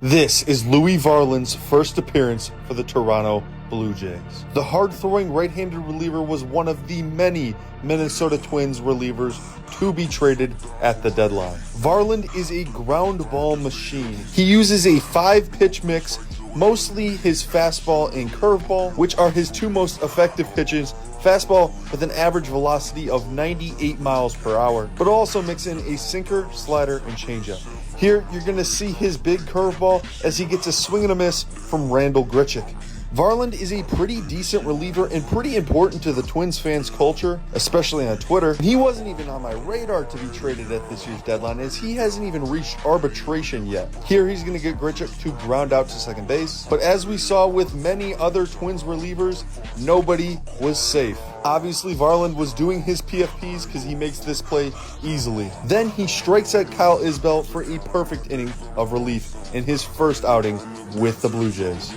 This is Louis Varland's first appearance for the Toronto Blue Jays. The hard-throwing right-handed reliever was one of the many Minnesota Twins relievers to be traded at the deadline. Varland is a ground ball machine. He uses a 5-pitch mix, mostly his fastball and curveball, which are his two most effective pitches. Fastball with an average velocity of 98 miles per hour, but also mix in a sinker, slider, and changeup. Here, you're going to see his big curveball as he gets a swing and a miss from Randal Grichuk. Varland is a pretty decent reliever and pretty important to the Twins fans' culture, especially on Twitter. He wasn't even on my radar to be traded at this year's deadline, as he hasn't even reached arbitration yet. Here he's going to get Grichuk to ground out to second base, but as we saw with many other Twins relievers, nobody was safe. Obviously, Varland was doing his PFPs because he makes this play easily. Then he strikes at Kyle Isbell for a perfect inning of relief in his first outing with the Blue Jays.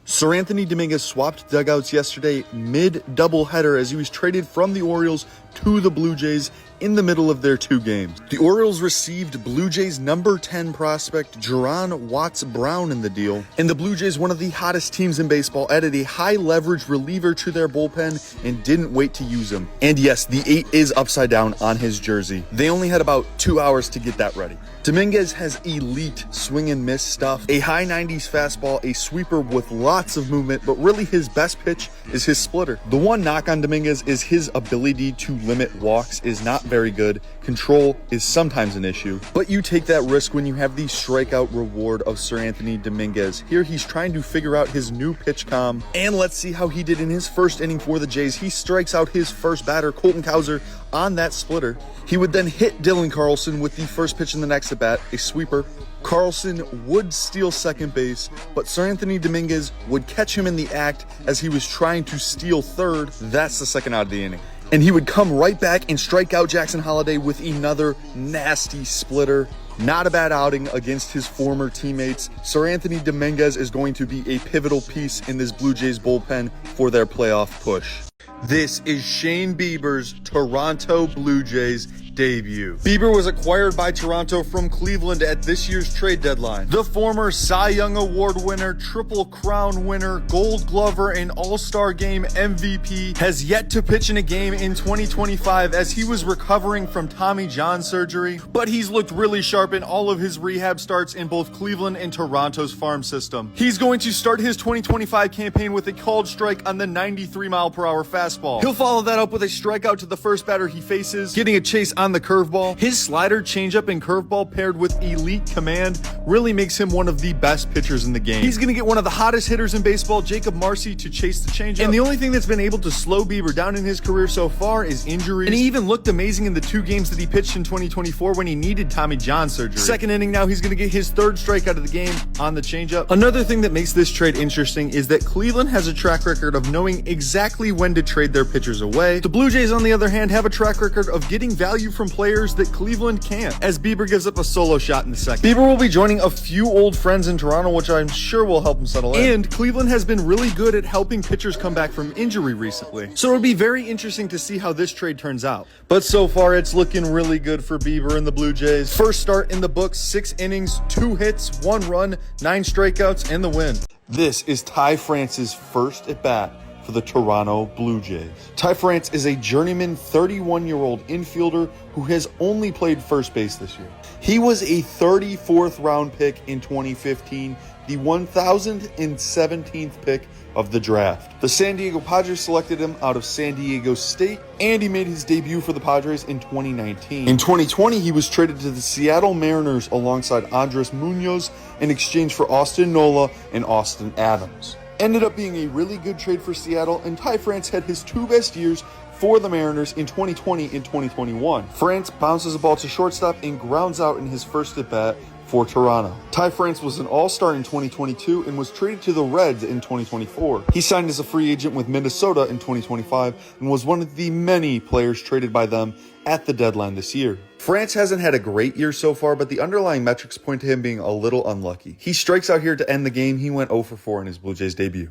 Seranthony Dominguez swapped dugouts yesterday mid-doubleheader as he was traded from the Orioles to the Blue Jays in the middle of their two games. The Orioles received Blue Jays number 10 prospect Jaron Watts-Brown in the deal, and the Blue Jays, one of the hottest teams in baseball, added a high-leverage reliever to their bullpen and didn't wait to use him. And yes, the 8 is upside down on his jersey. They only had about 2 hours to get that ready. Dominguez has elite swing and miss stuff, a high 90s fastball, a sweeper with lots of movement, but really his best pitch is his splitter. The one knock on Dominguez is his ability to limit walks is not very good. Control is sometimes an issue, but you take that risk when you have the strikeout reward of Seranthony Dominguez. Here he's trying to figure out his new pitch comm, and let's see how he did in his first inning for the Jays. He strikes out his first batter, Colton Cowser, on that splitter. He would then hit Dylan Carlson with the first pitch in the next at bat, a sweeper. Carlson would steal second base, but Seranthony Dominguez would catch him in the act as he was trying to steal third. That's the second out of the inning. And he would come right back and strike out Jackson Holliday with another nasty splitter. Not a bad outing against his former teammates. Seranthony Dominguez is going to be a pivotal piece in this Blue Jays bullpen for their playoff push. This is Shane Bieber's Toronto Blue Jays debut. Bieber was acquired by Toronto from Cleveland at this year's trade deadline. The former Cy Young Award winner, Triple Crown winner, Gold Glover, and All-Star Game MVP has yet to pitch in a game in 2025 as he was recovering from Tommy John surgery, but he's looked really sharp in all of his rehab starts in both Cleveland and Toronto's farm system. He's going to start his 2025 campaign with a called strike on the 93-mile-per-hour fastball. He'll follow that up with a strikeout to the first batter he faces, getting a chase on the curveball. His slider, changeup, and curveball paired with elite command really makes him one of the best pitchers in the game. He's going to get one of the hottest hitters in baseball, Jacob Marcy, to chase the changeup. And the only thing that's been able to slow Bieber down in his career so far is injuries. And he even looked amazing in the 2 games that he pitched in 2024 when he needed Tommy John surgery. Second inning now, he's going to get his 3rd strikeout of the game on the changeup. Another thing that makes this trade interesting is that Cleveland has a track record of knowing exactly when to trade their pitchers away. The Blue Jays, on the other hand, have a track record of getting value from players that Cleveland can't, as Bieber gives up a solo shot in the second. Bieber will be joining a few old friends in Toronto, which I'm sure will help him settle in. And Cleveland has been really good at helping pitchers come back from injury recently. So it'll be very interesting to see how this trade turns out. But so far, it's looking really good for Bieber and the Blue Jays. First start in the books, 6 innings, 2 hits, 1 run, 9 strikeouts, and the win. This is Ty France's first at bat for the Toronto Blue Jays. Ty France is a journeyman 31-year-old infielder who has only played first base this year. He was a 34th round pick in 2015, the 1,017th pick of the draft. The San Diego Padres selected him out of San Diego State, and he made his debut for the Padres in 2019. In 2020, he was traded to the Seattle Mariners alongside Andres Munoz in exchange for Austin Nola and Austin Adams. Ended up being a really good trade for Seattle, and Ty France had his 2 best years for the Mariners in 2020 and 2021. France bounces a ball to shortstop and grounds out in his first at-bat for Toronto. Ty France was an all-star in 2022 and was traded to the Reds in 2024. He signed as a free agent with Minnesota in 2025 and was one of the many players traded by them at the deadline this year. France hasn't had a great year so far, but the underlying metrics point to him being a little unlucky. He strikes out here to end the game. He went 0 for 4 in his Blue Jays debut.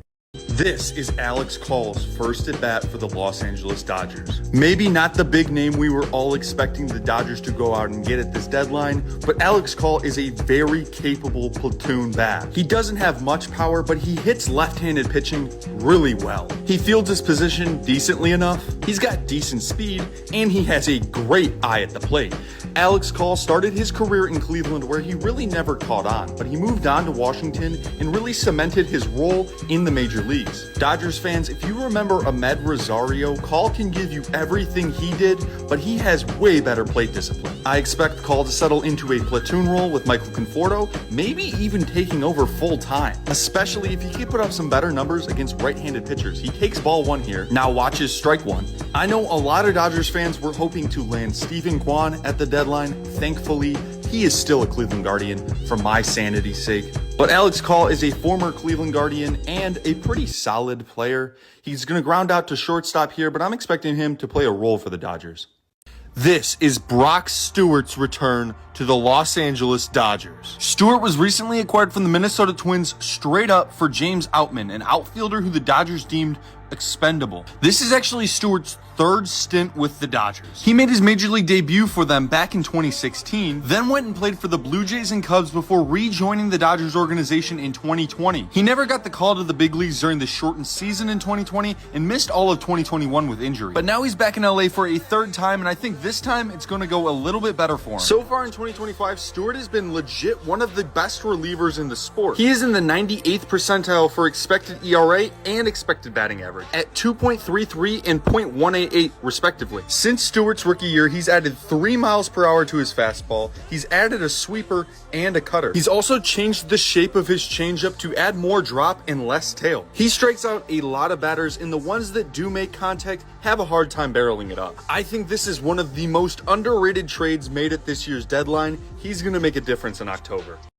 This is Alex Call's first at bat for the Los Angeles Dodgers. Maybe not the big name we were all expecting the Dodgers to go out and get at this deadline, but Alex Call is a very capable platoon bat. He doesn't have much power, but he hits left-handed pitching really well. He fields his position decently enough, he's got decent speed, and he has a great eye at the plate. Alex Call started his career in Cleveland where he really never caught on, but he moved on to Washington and really cemented his role in the major leagues. Dodgers fans, if you remember Ahmed Rosario, Call can give you everything he did, but he has way better plate discipline. I expect Call to settle into a platoon role with Michael Conforto, maybe even taking over full time, especially if he can put up some better numbers against right-handed pitchers. He takes ball one here, now watches strike one. I know a lot of Dodgers fans were hoping to land Stephen Kwan at the deadline. Thankfully, he is still a Cleveland Guardian for my sanity's sake. But Alex Call is a former Cleveland Guardian and a pretty solid player. He's going to ground out to shortstop here, but I'm expecting him to play a role for the Dodgers. This is Brock Stewart's return to the Los Angeles Dodgers. Stewart was recently acquired from the Minnesota Twins straight up for James Outman, an outfielder who the Dodgers deemed expendable. This is actually Stewart's third stint with the Dodgers. He made his major league debut for them back in 2016, then went and played for the Blue Jays and Cubs before rejoining the Dodgers organization in 2020. He never got the call to the big leagues during the shortened season in 2020 and missed all of 2021 with injury. But now he's back in LA for a third time, and I think this time it's going to go a little bit better for him. So far in 2025, Stewart has been legit one of the best relievers in the sport. He is in the 98th percentile for expected ERA and expected batting average at 2.33 and .188 respectively. Since Stewart's rookie year, he's added 3 miles per hour to his fastball. He's added a sweeper and a cutter. He's also changed the shape of his changeup to add more drop and less tail. He strikes out a lot of batters, and the ones that do make contact have a hard time barreling it up. I think this is one of the most underrated trades made at this year's deadline. He's going to make a difference in October.